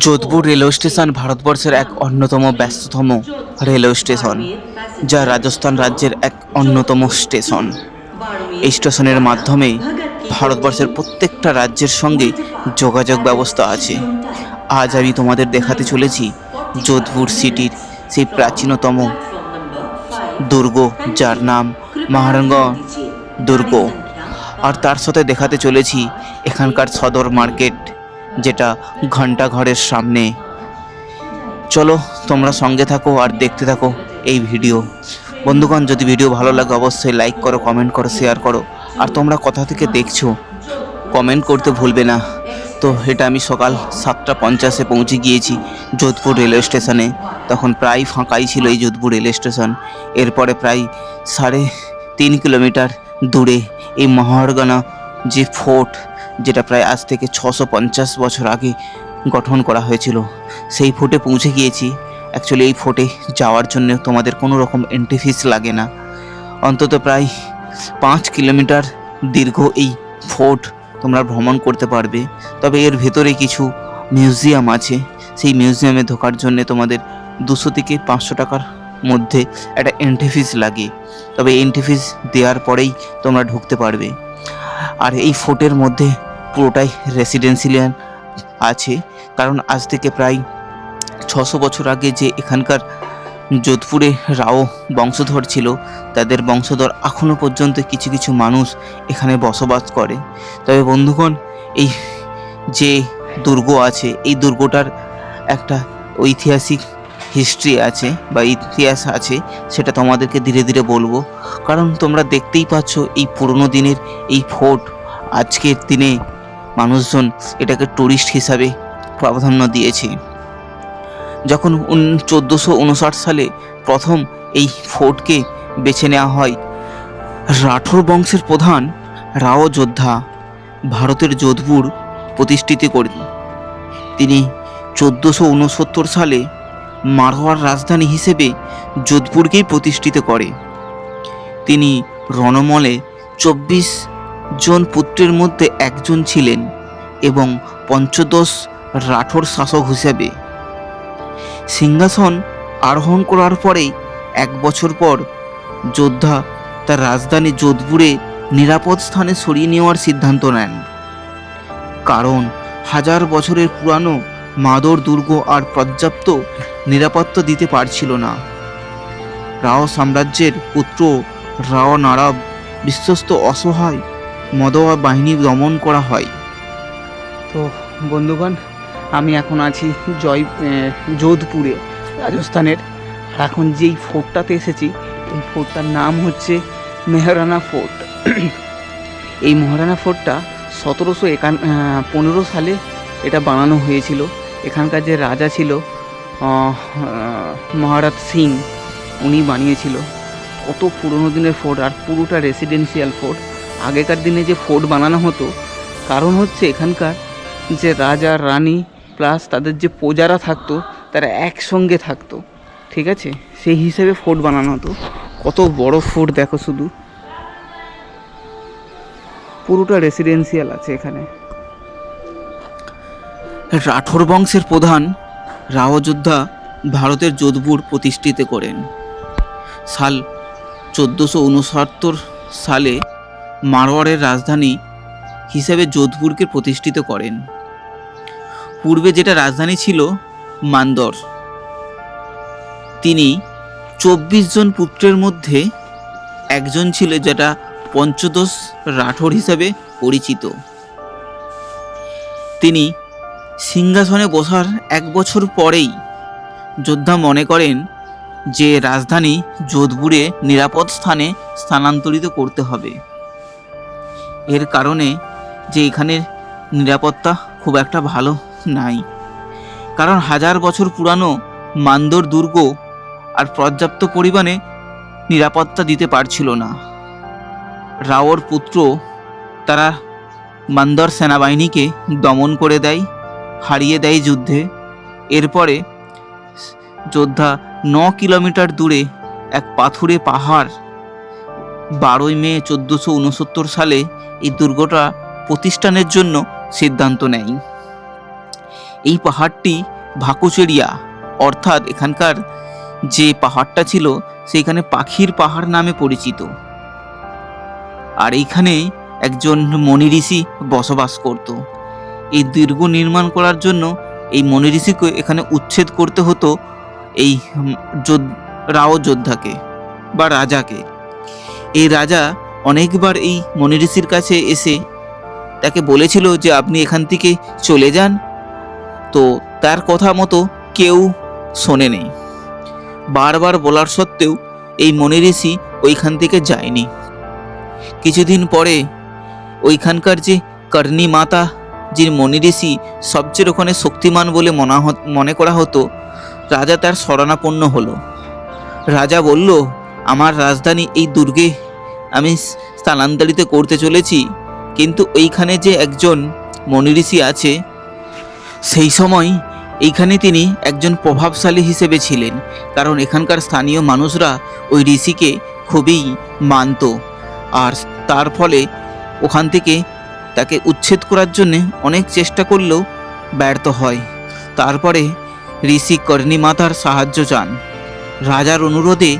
Jodhpur railway station ভারতবর্ষের এক অন্যতম ব্যস্ততম রেলওয়ে স্টেশন, যা রাজস্থান রাজ্যের এক অন্যতম স্টেশন। এই স্টেশনের মাধ্যমে ভারতবর্ষের প্রত্যেকটা রাজ্যের সঙ্গে যোগাযোগ ব্যবস্থা আছে। আজ আমি তোমাদের দেখাতে চলেছি যোধপুর সিটির সেই প্রাচীনতম দুর্গ, যার নাম মহারাঙ্গা দুর্গ। আর তার সাথে দেখাতে চলেছি এখানকার সদর মার্কেট, যেটা ঘন্টাঘরের সামনে। চলো তোমরা সঙ্গে থাকো আর দেখতে থাকো এই ভিডিও। বন্ধুগণ, যদি ভিডিও ভালো লাগে অবশ্যই লাইক করো, কমেন্ট করো, শেয়ার করো। আর তোমরা কোথা থেকে দেখছো কমেন্ট করতে ভুলবে না। তো এটা আমি সকাল 7:50 পৌঁছে গিয়েছি যোধপুর রেলওয়ে স্টেশনে। তখন প্রায় ফাঁকাই ছিল এই যোধপুর রেলওয়ে স্টেশন। এরপরে প্রায় 3.5 কিলোমিটার দূরে এই মহারগানা যে ফোর্ট, যেটা প্রায় আজ থেকে 650 বছর আগে গঠন করা হয়েছিল, সেই ফোর্টে পৌঁছে গিয়েছি। অ্যাকচুয়ালি এই ফোর্টে যাওয়ার জন্য তোমাদের কোনো রকম এন্ট্রি ফিস লাগে না। অন্তত প্রায় 5 কিলোমিটার দীর্ঘ এই ফোর্ট তোমরা ভ্রমণ করতে পারবে। তবে এর ভেতরে কিছু মিউজিয়াম আছে। সেই মিউজিয়ামে ঢোকার জন্য তোমাদের 200 থেকে 500 টাকার মধ্যে একটা এন্ট্রি ফিস লাগে। তবে এন্ট্রি ফিস দেওয়ার পরেই তোমরা ঢুকতে পারবে। আর এই ফোর্টের মধ্যে পুরোটাই রেসিডেন্সিয়াল আছে, কারণ আজ থেকে প্রায় 600 বছর আগে যে এখানকার যোধপুরে রাও বংশধর ছিল, তাদের বংশধর এখনও পর্যন্ত কিছু কিছু মানুষ এখানে বসবাস করে। তবে বন্ধুগণ, এই যে দুর্গ আছে, এই দুর্গটার একটা ঐতিহাসিক হিস্ট্রি আছে বা ইতিহাস আছে, সেটা তোমাদেরকে ধীরে ধীরে বলবো। কারণ তোমরা দেখতেই পাচ্ছ এই পুরনো দিনের এই ফোর্ট, আজকের দিনে মানুষজন এটাকে টুরিস্ট হিসাবে প্রাধান্য দিয়েছে। যখন 1459 সালে প্রথম এই ফোর্টকে বেছে নেওয়া হয়, রাঠোর বংশের প্রধান রাও যোদ্ধা ভারতের যোধপুর প্রতিষ্ঠিত করেন। তিনি 1469 সালে মারওয়ার রাজধানী হিসেবে যোধপুরকেই প্রতিষ্ঠিত করে। তিনি রণমলে 24 জন পুত্রের মধ্যে একজন ছিলেন এবং পঞ্চদশ রাঠোর শাসক হিসেবে সিংহাসন আরোহণ করার পরেই 1 বছর পর যোদ্ধা তার রাজধানী যোধপুরে নিরাপদ স্থানে সরিয়ে নেওয়ার সিদ্ধান্ত নেন। কারণ 1000 বছরের পুরানো মাদর দুর্গ আর পর্যাপ্ত নিরাপত্তা দিতে পারছিল না। রাও সাম্রাজ্যের পুত্র রাও নারাব বিশ্বস্ত অসহায় মদওয়া বাহিনী দমন করা হয়। তো বন্ধুগণ, আমি এখন আছি যোধপুরে, রাজস্থানের। আর এখন যেই ফোর্টটাতে এসেছি, এই ফোর্টটার নাম হচ্ছে মেহরানা ফোর্ট। এই মহারানা ফোর্টটা 1715 সালে এটা বানানো হয়েছিল। এখানকার যে রাজা ছিল মহারাজ সিং, উনি বানিয়েছিল। কত পুরনো দিনের ফোর্ট, আর পুরোটা রেসিডেন্সিয়াল ফোর্ট। আগেকার দিনে যে ফোর্ট বানানো হতো, কারণ হচ্ছে এখানকার যে রাজা রানী প্লাস তাদের যে প্রজারা থাকতো, তারা একসঙ্গে থাকতো, ঠিক আছে? সেই হিসেবে ফোর্ট বানানো হতো। কত বড় ফোর্ট দেখো, শুধু পুরোটা রেসিডেন্সিয়াল আছে এখানে। রাঠোর বংশের প্রধান রাও যোদ্ধা ভারতের যোধপুর প্রতিষ্ঠিত করেন। সাল 1469 সালে মারওয়ারের রাজধানী হিসেবে যোধপুরকে প্রতিষ্ঠিত করেন। পূর্বে যেটা রাজধানী ছিল মান্দর। তিনি 24 জন পুত্রের মধ্যে একজন ছিল, যেটা পঞ্চদশ রাঠোর হিসাবে পরিচিত। তিনি সিংহাসনে বসার 1 বছর পরেই যোদ্ধা মনে করেন যে রাজধানী যোধপুরে নিরাপদ স্থানে স্থানান্তরিত করতে হবে। এর কারণে যে এখানের নিরাপত্তা খুব একটা ভালো নাই, কারণ 1000 বছর পুরানো মান্দর দুর্গ আর পর্যাপ্ত পরিমাণে নিরাপত্তা দিতে পারছিল না। রাওর পুত্র তারা মান্দর সেনাবাহিনীকে দমন করে দেয়, হারিয়ে দেয় যুদ্ধে। এরপরে যোদ্ধা 9 কিলোমিটার দূরে এক পাথুরে পাহাড় 12ই মে 1469 সালে এই দুর্গটা প্রতিষ্ঠানের জন্য সিদ্ধান্ত নেয়। এই পাহাড়টি ভাকুচেরিয়া, অর্থাৎ এখানকার যে পাহাড়টা ছিল সেইখানে পাখির পাহাড় নামে পরিচিত। আর এইখানে একজন মনি ঋষি বসবাস করত। এই দুর্গ নির্মাণ করার জন্য এই মনি ঋষিকে এখানে উচ্ছেদ করতে হতো এই রাও যোদ্ধাকে বা রাজাকে। এই রাজা অনেকবার এই মনি ঋষির কাছে এসে তাকে বলেছিল যে আপনি এখান থেকে চলে যান, তো তার কথা মতো কেউ শোনেনি। বারবার বলার সত্ত্বেও এই মনি ঋষি ওইখান থেকে যায়নি। কিছুদিন পরে ওইখানকার যে কর্ণী মাতা, যে মনি ঋষি সবচেয়ে ওখানে শক্তিমান বলে মনে করা হতো, রাজা তার শরণাপন্ন হলো। রাজা বলল, আমার রাজধানী এই দুর্গে আমি স্থানান্তরিত করতে চলেছি, কিন্তু এইখানে যে একজন মনি ঋষি আছে, সেই সময় এইখানে তিনি একজন প্রভাবশালী হিসেবে ছিলেন, কারণ এখানকার স্থানীয় মানুষরা ওই ঋষিকে খুবই মানত। আর তার ফলে ওখান থেকে তাকে উচ্ছেদ করার জন্যে অনেক চেষ্টা করলেও ব্যর্থ হয়। তারপরে ঋষি কর্ণী মাতার সাহায্য চান। রাজার অনুরোধে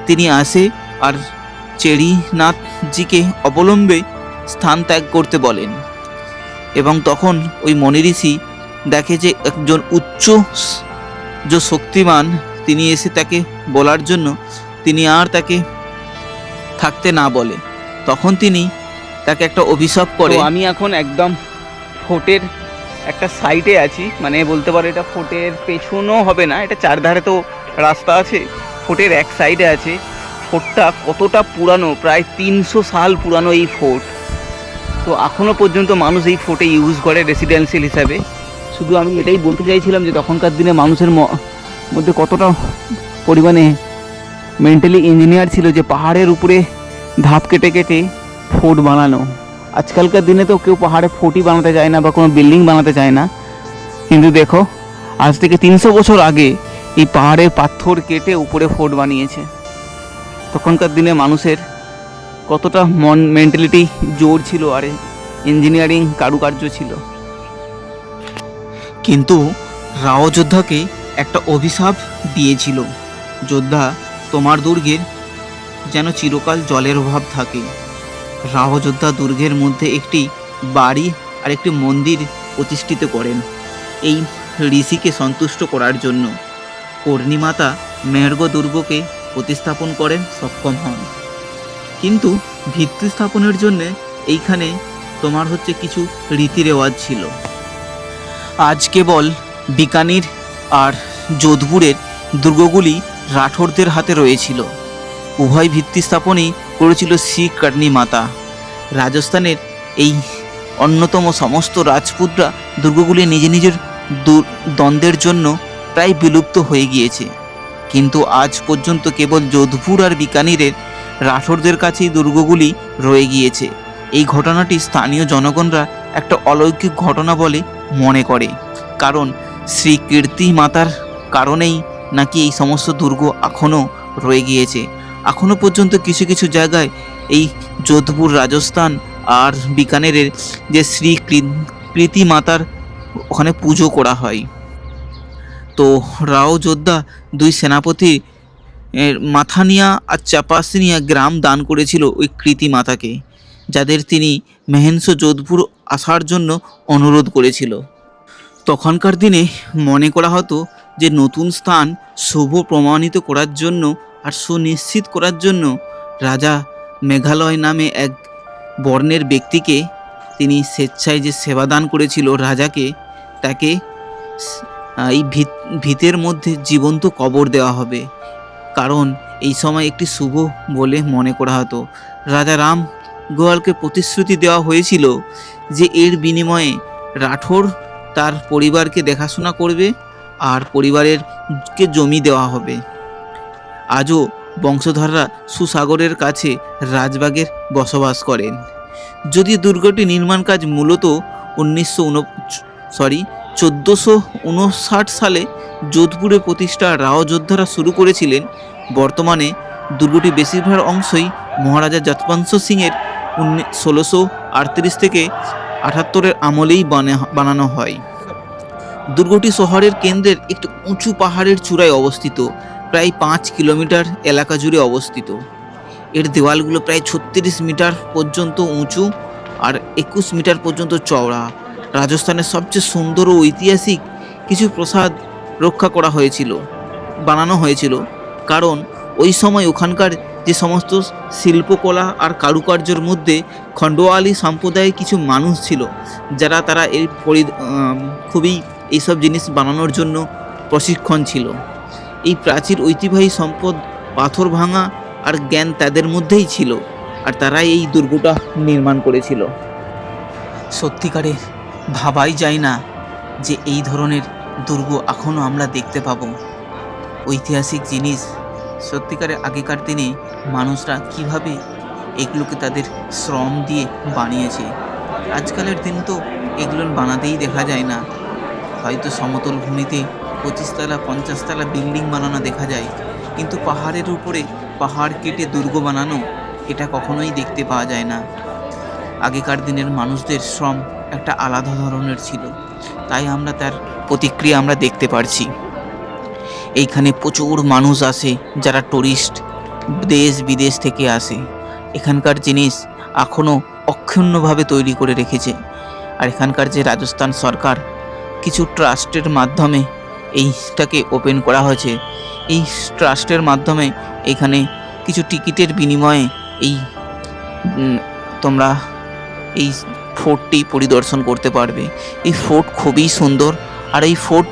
তিনি আসে আর চেরিনাথজিকে অবলম্বে স্থান ত্যাগ করতে বলেন। এবং তখন ওই মনি ঋষি দেখে যে একজন উচ্চ যে শক্তিমান তিনি এসে তাকে বলার জন্য তিনি আর তাকে থাকতে না বলে, তখন তিনি তাকে একটা অভিশাপ করে। আমি এখন একদম ফোর্টের একটা সাইডে আছি, মানে বলতে পারো এটা ফোর্টের পেছনও হবে না, এটা চারধারে তো রাস্তা আছে, ফোর্টের এক সাইডে আছে। ফোর্টটা কতটা পুরানো, প্রায় 300 সাল পুরানো এই ফোর্ট। তো এখনও পর্যন্ত মানুষ এই ফোর্টে ইউজ করে রেসিডেন্সিয়াল হিসাবে। শুধু আমি এটাই বলতে চাইছিলাম যে তখনকার দিনে মানুষের মধ্যে কতটা পরিমাণে মেন্টালি ইঞ্জিনিয়ার ছিল যে পাহাড়ের উপরে ধাপ কেটে কেটে ফোর্ট বানানো। আজকালকার দিনে তো কেউ পাহাড়ে ফোর্টই বানাতে চায় না বা কোনো বিল্ডিং বানাতে চায় না, কিন্তু দেখো আজ থেকে 300 বছর আগে এই পাহাড়ের পাথর কেটে উপরে ফোর্ট বানিয়েছে। তখনকার দিনে মানুষের কতটা মেন্টালিটি জোর ছিল আর ইঞ্জিনিয়ারিং কারুকার্য ছিল। কিন্তু রাও যোদ্ধাকে একটা অভিশাপ দিয়েছিল, যোদ্ধা তোমার দুর্গের যেন চিরকাল জলের অভাব থাকে। রাও যোদ্ধা দুর্গের মধ্যে একটি বাড়ি আর একটি মন্দির প্রতিষ্ঠিত করেন এই ঋষিকে সন্তুষ্ট করার জন্য। কর্ণীমাতা মেহেরগ দুর্গকে প্রতিস্থাপন করেন সক্ষম হন, কিন্তু ভিত্তি স্থাপনের জন্যে এইখানে তোমার কিছু রীতি রেওয়াজ ছিল। আজ কেবল বিকানির আর যোধপুরের দুর্গগুলি রাঠোরদের হাতে রয়েছিল। উভয় ভিত্তি স্থাপনই করেছিল শ্রী কর্ণী মাতা। রাজস্থানের এই অন্যতম সমস্ত রাজপুতরা দুর্গগুলি নিজের দ্বন্দ্বের জন্য প্রায় বিলুপ্ত হয়ে গিয়েছে, কিন্তু আজ পর্যন্ত কেবল যোধপুর আর বিকানিরের রাঠোরদের কাছেই দুর্গগুলি রয়ে গিয়েছে। এই ঘটনাটি স্থানীয় জনগণরা একটা অলৌকিক ঘটনা বলে মনে করে, কারণ শ্রী কীর্তি মাতার কারণেই নাকি এই সমস্ত দুর্গ এখনও রয়ে গিয়েছে। এখনও পর্যন্ত কিছু কিছু জায়গায় এই যোধপুর রাজস্থান আর বিকানেরের যে শ্রী কীর্তি মাতার ওখানে পুজো করা হয়। তো রাও যোদ্ধা দুই সেনাপতি মাথানিয়া আর চাপাসিনিয়া গ্রাম দান করেছিল ওই কীর্তি মাতাকে, যাদের তিনি মেহেন্স যোধপুর আসার জন্য অনুরোধ করেছিল। তখনকার দিনে মনে করা হতো যে নতুন স্থান শুভ প্রমাণিত করার জন্য আর সুনিশ্চিত করার জন্য রাজা মেঘালয় নামে এক বর্ণের ব্যক্তিকে তিনি স্বেচ্ছায় যে সেবা দান করেছিল রাজাকে, তাকে এই ভিতের মধ্যে জীবন্ত কবর দেওয়া হবে, কারণ এই সময় একটি শুভ বলে মনে করা হতো। রাজা রাম গোয়ালকে প্রতিশ্রুতি দেওয়া হয়েছিল যে এর বিনিময়ে রাঠোর তার পরিবারকে দেখাশোনা করবে আর পরিবারেরকে জমি দেওয়া হবে। আজও বংশধররা সুসাগরের কাছে রাজবাগের বসবাস করেন। যদি দুর্গটি নির্মাণ কাজ মূলত 1459 সালে যোধপুরে প্রতিষ্ঠা রাও যোদ্ধারা শুরু করেছিলেন, বর্তমানে দুর্গটি বেশিরভাগ অংশই মহারাজা যশবন্ত সিংয়ের 1638 থেকে 78 আমলেই বানানো হয়। দুর্গটি শহরের কেন্দ্রের একটি উঁচু পাহাড়ের চূড়ায় অবস্থিত, প্রায় 5 কিলোমিটার এলাকা জুড়ে অবস্থিত। এর দেওয়ালগুলো প্রায় 36 মিটার পর্যন্ত উঁচু আর 21 মিটার পর্যন্ত চওড়া। রাজস্থানের সবচেয়ে সুন্দর ও ঐতিহাসিক কিছু প্রাসাদ রক্ষা করা হয়েছিল, বানানো হয়েছিল, কারণ ওই সময় ওখানকার যে সমস্ত শিল্পকলা আর কারুকার্যের মধ্যে খণ্ডোয়ালি সম্প্রদায়ের কিছু মানুষ ছিল, যারা তারা এই খুবই এইসব জিনিস বানানোর জন্য প্রশিক্ষণ ছিল। এই প্রাচীর ঐতিহ্যবাহী সম্পদ, পাথর ভাঙা আর জ্ঞান তাদের মধ্যেই ছিল, আর তারাই এই দুর্গটা নির্মাণ করেছিল। সত্যিকারে ভাবাই যায় না যে এই ধরনের দুর্গ এখনও আমরা দেখতে পাবো। ঐতিহাসিক জিনিস সত্যিকারে আগেকার দিনে মানুষরা কিভাবে এগুলোকে তাদের শ্রম দিয়ে বানিয়েছে। আজকালের দিন তো এগুলো বানাতেই দেখা যায় না, হয়তো সমতল ভূমিতে 25 তলা 50 তলা বিল্ডিং বানানো দেখা যায়, কিন্তু পাহাড়ের উপরে পাহাড় কেটে দুর্গ বানানো এটা কখনোই দেখতে পাওয়া যায় না। আগেকার দিনের মানুষদের শ্রম একটা আলাদা ধরনের ছিল, তাই আমরা তার প্রতিক্রিয়া আমরা দেখতে পারছি। এইখানে প্রচুর মানুষ আসে, যারা টুরিস্ট দেশ বিদেশ থেকে আসে। এখানকার জিনিস এখনও অক্ষুণ্ণভাবে তৈরি করে রেখেছে। আর এখানকার যে রাজস্থান সরকার কিছু ট্রাস্টের মাধ্যমে এইটাকে ওপেন করা হয়েছে। এই ট্রাস্টের মাধ্যমে এখানে কিছু টিকিটের বিনিময়ে এই তোমরা এই ফোর্টটি পরিদর্শন করতে পারবে। এই ফোর্ট খুবই সুন্দর, আর এই ফোর্ট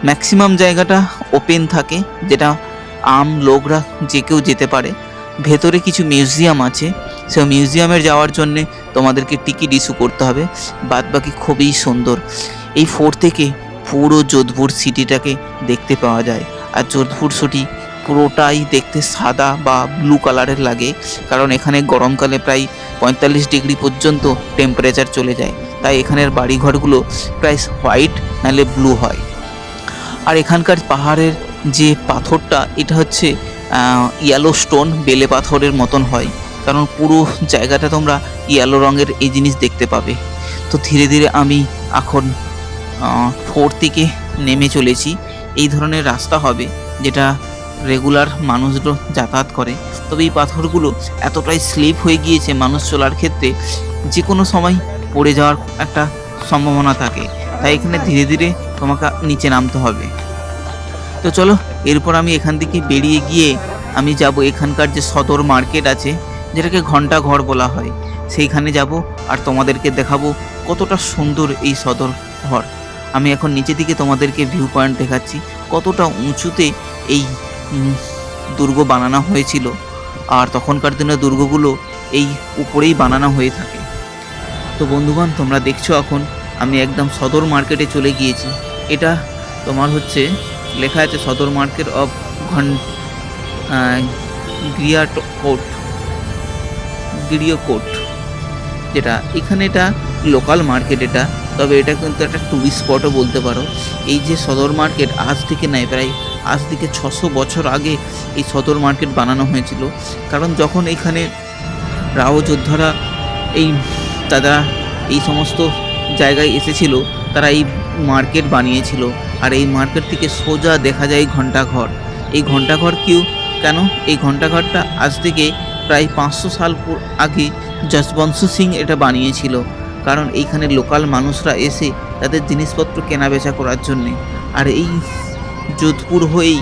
ম্যাক্সিমাম জায়গাটা ওপেন থাকে, যেটা আম লোকরা যে কেউ যেতে পারে। ভেতরে কিছু মিউজিয়াম আছে, সেই মিউজিয়ামের যাওয়ার জন্যে তোমাদেরকে টিকিট ইস্যু করতে হবে, বাদবাকি খুবই সুন্দর। এই ফোর্ট থেকে পুরো যোধপুর সিটিটাকে দেখতে পাওয়া যায়। আর যোধপুর সিটি পুরোটাই দেখতে সাদা বা ব্লু কালারের লাগে, কারণ এখানে গরমকালে প্রায় 45 ডিগ্রি পর্যন্ত টেম্পারেচার চলে যায়, তাই এখানের বাড়িঘরগুলো প্রায় হোয়াইট নাহলে ব্লু হয়। আর এখানকার পাহাড়ের যে পাথরটা, এটা হচ্ছে ইয়েলো স্টোন, বেলে পাথরের মতন হয়, কারণ পুরো জায়গাটা তোমরা ইয়েলো রঙের এই জিনিস দেখতে পাবে। তো ধীরে ধীরে আমি এখন ফোর্ট থেকে নেমে চলেছি। এই ধরনের রাস্তা হবে যেটা রেগুলার মানুষরা যাতায়াত করে, তবে এই পাথরগুলো এতটাই স্লিপ হয়ে গিয়েছে মানুষ চলার ক্ষেত্রে যে কোনো সময় পড়ে যাওয়ার একটা সম্ভাবনা থাকে, তাই এখানে ধীরে ধীরে তোমাকে নিচে নামতে হবে। তো চলো, এরপর আমি এখান থেকে বেরিয়ে গিয়ে আমি যাব এখানকার যে সদর মার্কেট আছে, যেটাকে ঘন্টা ঘর বলা হয়, সেইখানে যাব আর তোমাদেরকে দেখাবো কতটা সুন্দর এই সদর ঘর। আমি এখন নিচে দিকে তোমাদেরকে ভিউ পয়েন্ট দেখাচ্ছি, কতটা উঁচুতে এই দুর্গ বানানো হয়েছিল। আর তখনকার দিনে দুর্গগুলো এই উপরেই বানানো হয়ে থাকে। তো বন্ধুগণ, তোমরা দেখছো এখন আমি একদম সদর মার্কেটে চলে গিয়েছি। এটা তোমার হচ্ছে লেখা আছে সদর মার্কেট অফ গিরিয়কোট, যেটা এখানে এটা লোকাল মার্কেট এটা, তবে এটা কিন্তু একটা টুরিস্ট স্পটও বলতে পারো। এই যে সদর মার্কেট আজ থেকে নয়, প্রায় আজ থেকে 600 বছর আগে এই সদর মার্কেট বানানো হয়েছিল, কারণ যখন এখানে রাও যোদ্ধারা তারা এই সমস্ত জায়গায় এসেছিল, তারা এই মার্কেট বানিয়েছিল। আর এই মার্কেট থেকে সোজা দেখা যায় ঘণ্টাঘর। এই ঘণ্টাঘর কেন এই ঘণ্টাঘরটা আজ থেকে প্রায় 500 সাল আগে যশবন্ত সিং এটা বানিয়েছিল, কারণ এইখানে লোকাল মানুষরা এসে তাদের জিনিসপত্র কেনাবেচা করার জন্যে। আর এই যোধপুর হয়েই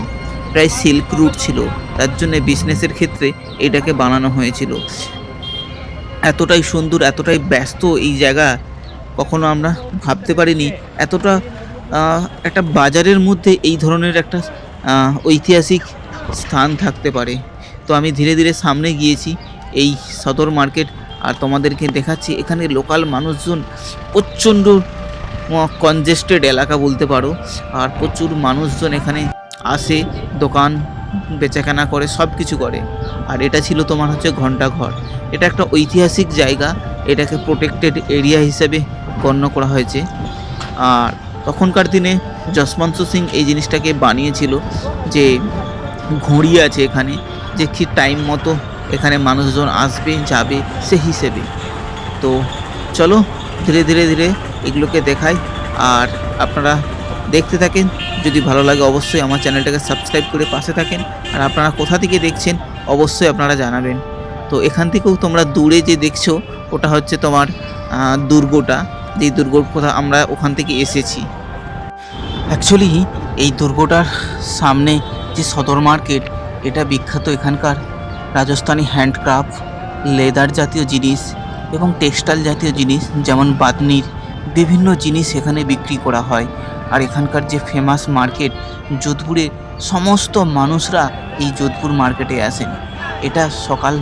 প্রায় সিল্ক রুট ছিল, তার জন্যে বিজনেসের ক্ষেত্রে এটাকে বানানো হয়েছিল। এতটাই সুন্দর, এতটাই ব্যস্ত এই জায়গা, কখনো আমরা ভাবতে পারিনি এতটা একটা বাজারের মধ্যে এই ধরনের একটা ঐতিহাসিক স্থান থাকতে পারে। তো আমি ধীরে ধীরে সামনে গিয়েছি এই সদর মার্কেট, আর তোমাদেরকে দেখাচ্ছি এখানে লোকাল মানুষজন প্রচণ্ড কনজেস্টেড এলাকা বলতে পারো, আর প্রচুর মানুষজন এখানে আসে, দোকান বেচাকেনা করে, সব কিছু করে। আর এটা ছিল তোমার হচ্ছে ঘণ্টাঘর। এটা একটা ঐতিহাসিক জায়গা, এটাকে প্রোটেক্টেড এরিয়া হিসেবে গণ্য করা হয়েছে। আর তখনকার দিনে যশবন্ত সিং এই জিনিসটাকে বানিয়েছিল, যে ঘড়ি আছে এখানে, যে কি টাইম মতো এখানে মানুষজন আসবে যাবে সে হিসেবে। তো চলো ধীরে ধীরে ধীরে এগুলোকে দেখাই, আর আপনারা দেখতে থাকেন। যদি ভালো লাগে অবশ্যই আমার চ্যানেলটাকে সাবস্ক্রাইব করে পাশে থাকেন। আর আপনারা কোথা থেকে দেখছেন অবশ্যই আপনারা জানাবেন। তো এখান থেকেও তোমরা দূরে যে দেখছো ওটা হচ্ছে তোমার দুর্গটা, যেই দুর্গর কথা আমরা ওখান থেকে এসেছি। অ্যাকচুয়ালি এই দুর্গটার সামনে যে সদর মার্কেট, এটা বিখ্যাত এখানকার রাজস্থানি হ্যান্ডক্রাফট, লেদার জাতীয় জিনিস এবং টেক্সটাইল জাতীয় জিনিস যেমন বাদনির বিভিন্ন জিনিস এখানে বিক্রি করা হয়। আর এখানকার যে ফেমাস মার্কেট যোধপুরে, সমস্ত মানুষরা এই যোধপুর মার্কেটে আসেন। এটা সকাল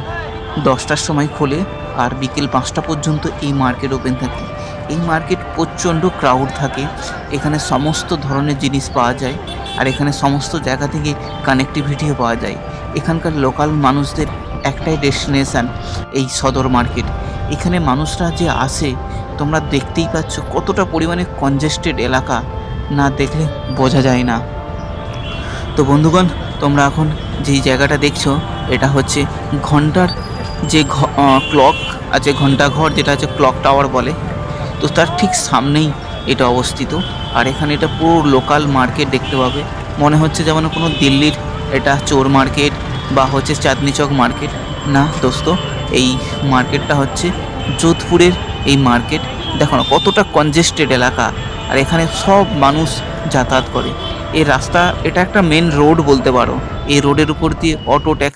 10টার সময় খোলে আর বিকেল 5টা পর্যন্ত এই মার্কেট ওপেন থাকে। এই মার্কেট প্রচণ্ড ক্রাউড থাকে। এখানে সমস্ত ধরনের জিনিস পাওয়া যায় আর এখানে সমস্ত জায়গা থেকে কানেক্টিভিটিও পাওয়া যায়। এখানকার লোকাল মানুষদের একটাই ডেস্টিনেশান এই সদর মার্কেট। এখানে মানুষরা যে আসে তোমরা দেখতেই পাচ্ছ কতটা পরিমাণে কনজেস্টেড এলাকা, না দেখলে বোঝা যায় না। তো বন্ধুগণ, তোমরা এখন যেই জায়গাটা দেখছো এটা হচ্ছে ঘন্টার যে ক্লক আছে, ঘন্টাঘর যেটা আছে ক্লক টাওয়ার বলে, তো তার ঠিক সামনেই এটা অবস্থিত। আর এখানে এটা পুরো লোকাল মার্কেট দেখতে পাবে। মনে হচ্ছে যেমন কোনো দিল্লির এটা চোর মার্কেট বা হচ্ছে চাঁদনি চক মার্কেট। না দোস্ত, এই মার্কেটটা হচ্ছে যোধপুরের এই মার্কেট। দেখো না কতটা কনজেস্টেড এলাকা, আর এখানে সব মানুষ যাতায়াত করে। এই রাস্তা, এটা একটা মেন রোড বলতে পারো। এই রোডের উপর দিয়ে অটো ট্যাক্সি